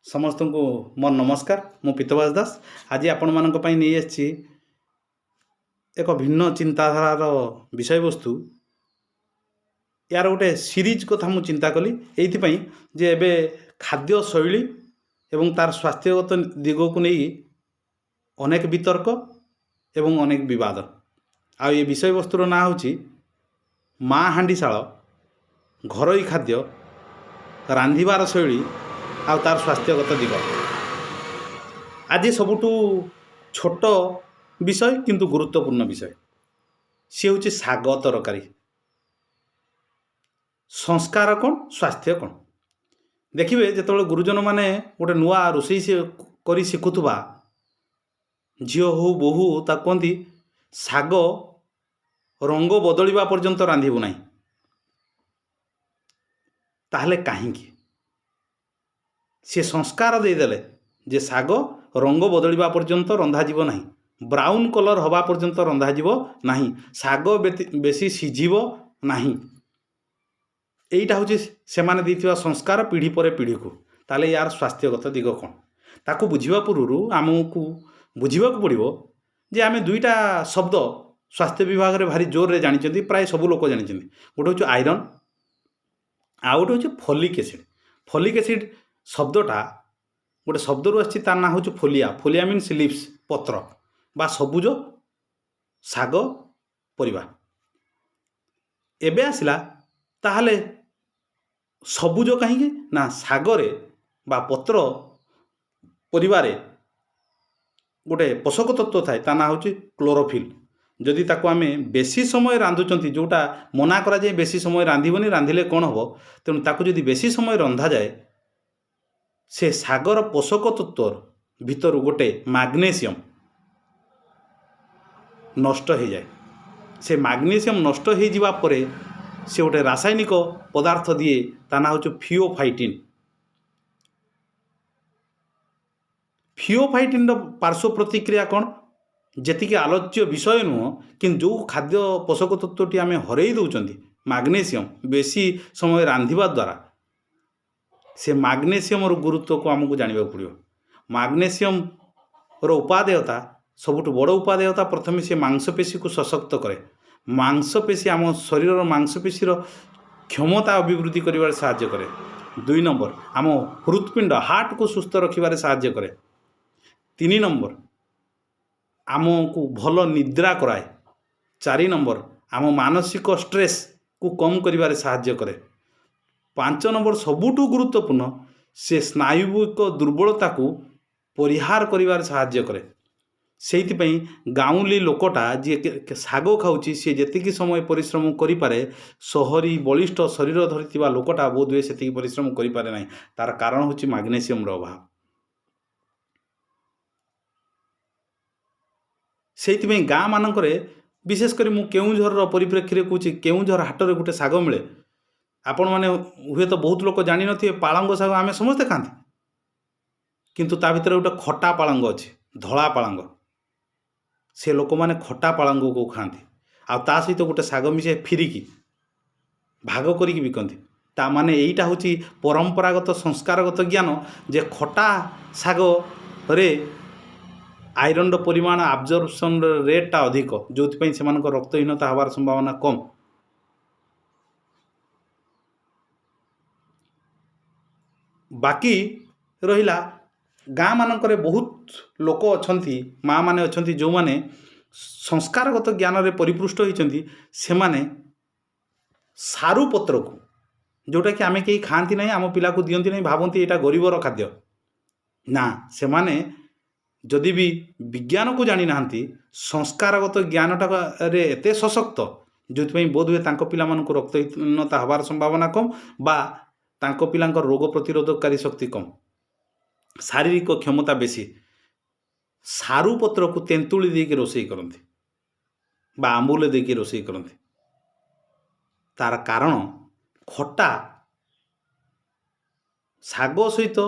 समस्त को मोर नमस्कार। मु पीतवास दास आज आपण मानक पई नहीं आछि एक भिन्न चिंताधारार विषय वस्तु यार गोटे सीरीज कथा मु चिंता कली एइथिपई जे एबे खाद्य शैली एवं तार स्वास्थ्यगत दिग को नहीं अनेक वितर्क एवं अनेक विवाद आ ये विषय वस्तुर ना होछि माँ हांडीशाल घरोई खाद्य रांधिबार शैली आ तार स्वास्थ्यगत दिग। आज सबुठु छोट विषय किंतु गुरुत्वपूर्ण विषय सी हूँ शाग तरकारी। संस्कार कौन स्वास्थ्य कौन देखिए जिते गुरुजन मैंने गोटे नुआ रोषे कर शिखुवा झील हो बोहू ता कहती शाग रंग बदलवा पर्यंत रांधबू ना ताहले कहीं सी संस्कार देदेले जे शाग रंग बदलवा पर्यंत रंधाजीव ना ब्राउन कलर हवा पर्यंत रंधाजीव ना शाग बेसी सीझीब ना यहीटा हूँ से संस्कार पीढ़ी पर पीढ़ी को ताले यार स्वास्थ्यगत दिग कौन ताकू बुझा पूर्व आमको बुझा पड़ो जे आम दुईटा शब्द स्वास्थ्य विभाग में भारी जोर रे जानी प्राय सब लोग जानी गोटे हूँ आयरन आउ गोटे हूँ फॉलिक एसिड। फॉलिक एसिड शब्दटा गोटे शब्द रू आसी तार ना हूँ फोलिया। फोलिया मीन्स लिप्स पत्र बा सबुज शाग परिबा एबे आसला ताहले सबुज कहीं ना शागरे बा पत्र परिवारे गोटे पोषक तत्व थाए ता ना हूँ क्लोरोफिल। जदि ताको आमे बेसी समय रांधुचंती जोटा मना करा जाए बेसी समय रांधिबनी रांधिले कौन हम तेणु ताको जदि बेसी समय रंधा जाए से सागर पोषक तत्व भितर गोटे मैग्नीशियम नष्ट हो जाए। से मैग्नीशियम नष्ट हो जावा परे से गोटे रासायनिक पदार्थ दिए ता ना हूँ फिओफाइटिन। फिओफाइटिन पार्श्व प्रतिक्रिया कौन जेतिके आलोच्य विषय नुह कि जो खाद्य पोषक तत्वटी आम हरई दौरान मैग्नीशियम बेसी समय रांधिबा द्वारा से मैग्नीशियम गुरुत्व को आमको जानवा पड़ो। मैग्नीशियम उपादेयता सबुठ बड़ उपादेयता प्रथम से मांसपेशी को सशक्त करे। मांसपेशी आम शरीर मांसपेशी क्षमता अभिवृद्धि कर साहाय्य करे। 2 नंबर आम हृत्पिंड हार्ट को सुस्थ रखिबारे साहाय्य करे। 3 नंबर आमको भल निद्रा कराए। 4 नंबर आम मानसिक स्ट्रेस को कम करिबारे साहाय्य करे। 5 नंबर सबुठु गुरुत्वपूर्ण से स्नायुविक दुर्बलता को परिहार करिबारे साहाय्य करे। सेइथिपई गाउली लोकटा जी शाग खाऊची सी जेतिकी समय परिश्रम करि पारे शहरी बलिष्ठ शरीर धरिथिबा लोकटा बोध हुए सेतिकी परिश्रम करि पारे नाही। तार कारण होची मैग्नीशियम रो अभाव। से गाँ मानक विशेषकर मु केउझर परिप्रेक्षी में कहूँ केउझर हाट में गोटे शाग मिले आपण मैंने हुए तो बहुत लोग जानी थे पालंग शाग आम समस्ते खाती किंतु ता भीतर गोटे खटा पालंग अच्छे धला पालंग से लोक मैंने खटा पालंग को खाती आ सहित गोटे शाग मिसे फिरिकी भाग करी बिकती ता माने यहीटा हूँ परंपरागत संस्कारगत ज्ञान जे खटा शाग रे आयरन परिमाण आब्जर्पशन रेटा अधिक जो से रक्तहीनता हबार संभावना कम। बाकी रहिला गाँ मानक बहुत लोक अच्छी माँ माने अच्छी जो माने संस्कारगत ज्ञान रे परिपृष्ट होती से माने सारू पत्र को जोटा कि आमे कहीं खाती ना आम पिला को दियंती नहीं भावती यहाँ गरीबर खाद्य ना से माने जदि भी विज्ञान को जानी ना संस्कारगत ज्ञानटा रे एते सशक्त जो बोध हुए पिला रक्तहीनता हबार संभावना कम बा तांको पिलांको रोग प्रतिरोधकारी शक्ति कम शारीरिक क्षमता बेसी। सारू पत्र को तेंतुली देके रोषेई करती बा आंबुल देके रोषेई करती तार कारण खटा शाग सहित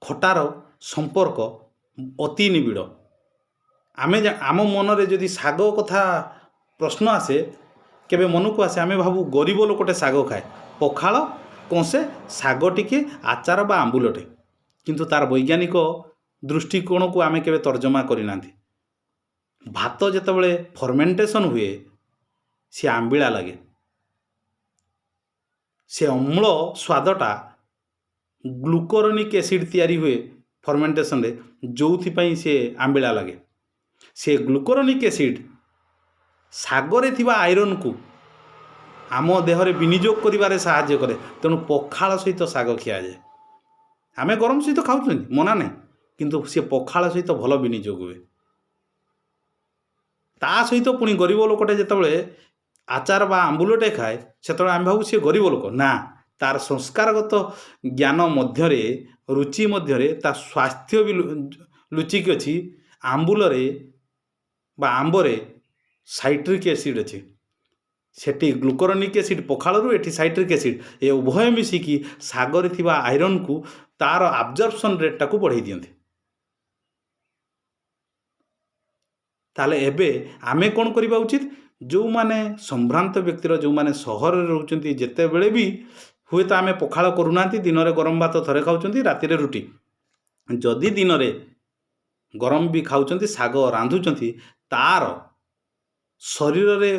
खटार संपर्क अति निबिड़। आम मन रे जदि शाग कथा प्रश्न आसे केबे मन को आसे आमे भाबू गरीब लोकटे शाग खाए पखाल कंसे शाग टिके आचार बा आंबुलटे किंतु तार वैज्ञानिक दृष्टिकोण को आमे केबे तर्जमा करिना। भात जेतेबेले फर्मेंटेशन हुए सी आंबिळा लगे, से अम्ल स्वादटा ग्लुकोरोनिक एसिड तैयारी हुए फर्मेंटेशन रे, जो से आंबिळा लगे। से ग्लुकोरोनिक एसिड सागरे थिबा आयरन को आम देहरे विनियोग करिबारे साहाय्य करे। तेणु पखाळ सहित साग खिया जाए। आमे गरम सहित खाउछन मना नहीं, किंतु से पखाळ सहित भल विनियोग हुए। ता सहित पुणी गरीब लोकटे जेतेबेले आचार बा आंबुलटे खाए सेतबेले आमे भाबु से गरीब लोक ना, तार संस्कारगत ज्ञान मध्यरे रुचि मध्यरे ता स्वास्थ्य भी लुचिक अच्छी। आंबुलरे बा आंबरे साइट्रिक एसिड अच्छी, सेठी ग्लुकोरोनिक एसिड पखाळरू एठी साइट्रिक एसिड, ए उभय मिसिकी सागरे थिबा आयरन को तार आब्जर्प्शन रेट टाकू बढ़ाई दियंते। ताले एबे आमे कोन करिबा उचित, जो माने संभ्रांत व्यक्तिर जो माने सहर रे रहउचंती जेते बेले भी हुए तो आमे पखाळ करूनांती, दिन रे गरम भात थरे खाउचंती, राति रे रुटी। जदि दिन रे गरम भी खाउचंती साग रांधुचंती, तार शरीर रे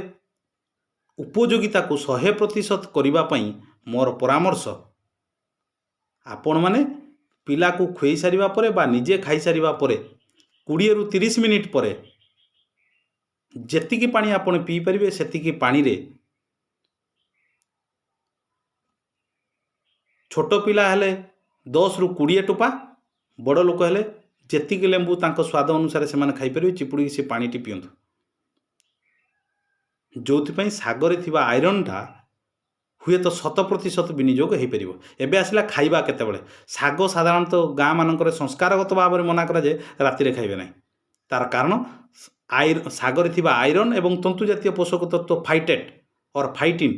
उपयोगिता को 100% करिबा पई मोर परामर्श, आपण माने पिला को खुई सारिबा परे बा निजे खाई सारिबा परे 20 रु 30 मिनिट परे जेतिकी पानी आपण पी परिबे सेतिकी पानी रे छोट पिला हेले 10 रु 20 टोपा, बड़ लोक हेले जेतिकी लेंबू तांको स्वाद अनुसार से माने खाई परिबे चिपुड़ी से पानी टी पियंतु। जोथि सागरे थिबा आयरन टा हुए तो 100% विनियोग हो पार। एबे आसला खाइबा केतेबेले, साग साधारणतः गाँ मानकर संस्कारगत भाव में मना करा जाए राति खाइबे नहीं। तार कारण सागरे थिबा आयरन एवं तंतु जातीय पोषक तत्व फाइटेट और फाइटिन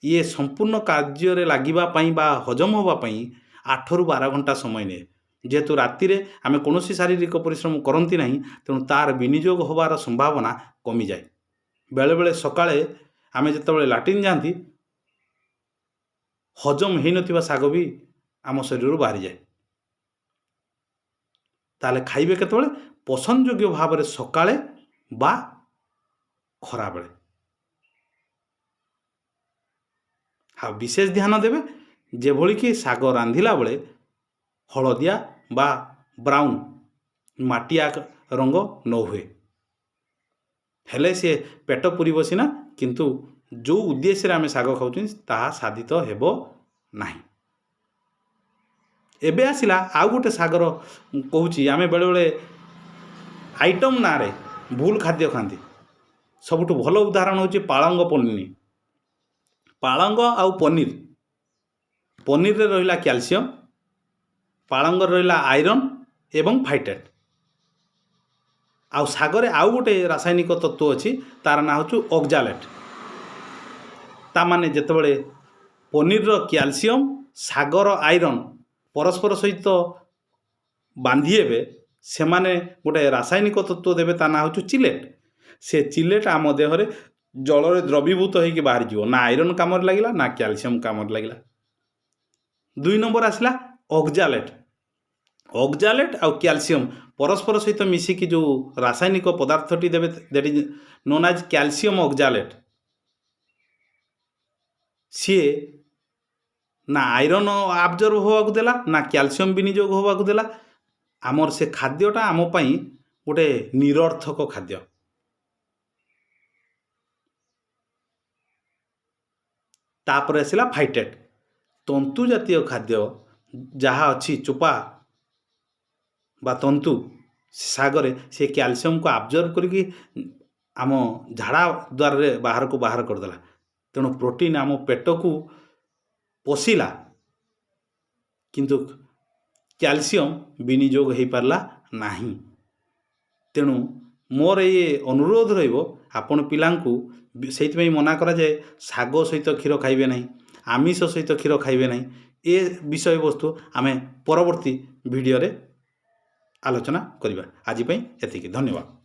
ये संपूर्ण कार्य लगिबा पई बा हजम होबा पई 8 रु 12 घंटा समय ने। जेहेतु राति रे आमे कोनोसी शारीरिक परिश्रम करंती नहीं, तेणु तार विनियोग होबार संभावना कमी जाए। बेले बेले सकाळे आमे जेतेबेले लाट्रिन जाती हजम हो नथिबा साग भी आम शरीर बाहरी जाए। ताले खाइबे केतेबेले पसंद योग्य भाव में सकाळे बा खरा बेले। हाँ विशेष ध्यान देवे जेभली कि साग रांधिला बेले हलदिया बा ब्राउन माटिया रंग न हुए, हेले से पेट पूरी बसिना, किंतु जो उद्देश्य आमे साग खाउछन ताहा साधित हेबो नाही। एबे आसिला आउ गोटे सागर कहूची, आमे बेले बेले आइटम ना रे भूल खाद्य खाती। सबुठ भल उदाहरण होची पालंग पनीर। पालंग आउ पनीर, पनीर रे रहिला कैल्शियम, पालंग रहिला आयरन एवं फाइटेट। आउ सागरे आउ गोटे रासायनिक तत्व अच्छी तार ना हूँ ऑक्जालेट। ता माने जेतेबेले पनीर रो कैल्शियम सागर आयरन परस्पर सहित बांधी हेबे, से माने गोटे रासायनिक तत्व देवे ता ना हूँ चिलेट। से चिलेट आम देहरे जल द्रवीभूत होकर बाहरी जीव, ना आयरन काम लगिला ना कैल्शियम काम लगिला। 2 नंबर आसला ऑक्जालेट। ऑक्जालेट आउ कैल्शियम परस्पर सहित मिसिकी जो रासायनिक पदार्थटी देवे that is known as calcium oxalate. सी ना आयरन आब्जर्व होवाक देला ना कैल्शियम विनियोग होवाक देला। आमर से खाद्यटा आम पई गोटे निरर्थक खाद्य। तापर आसला फाइटेट, तंतु जातीय खाद्य जहाँ अच्छी चोपा बा तंतु सागरे से कैल्शियम को आब्जर्व करके आम झाड़ा द्वार रे बाहर को बाहर करदेला। तेणु प्रोटीन आम पेट को पशिला, किंतु कैल्शियम विनियोग हो पारला नहीं। तेणु मोर ये अनुरोध रहिबो आपण पिलांकु से मना करा जाए साग सहित क्षीर खाइबे नहीं, आमिष सहित क्षीर खाइबे नहीं। ए विषय वस्तु आमे परवर्ती वीडियो रे आलोचना करिबा। आज पई एतिकी, धन्यवाद।